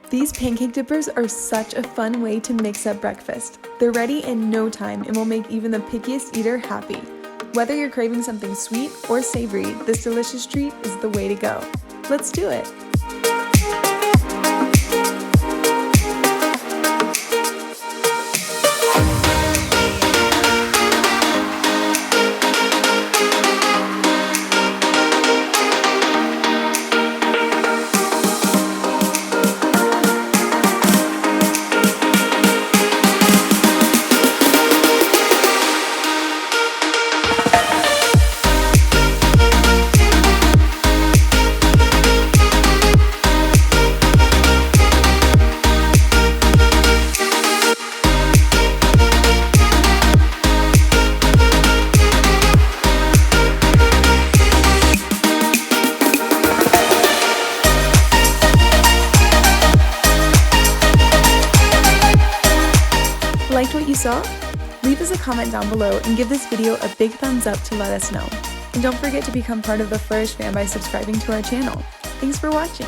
These pancake dippers are such a fun way to mix up breakfast. They're ready in no time and will make even the pickiest eater happy. Whether you're craving something sweet or savory, this delicious treat is the way to go. Let's do it! Liked what you saw? Leave us a comment down below and give this video a big thumbs up to let us know. And don't forget to become part of the Flourish fam by subscribing to our channel. Thanks for watching!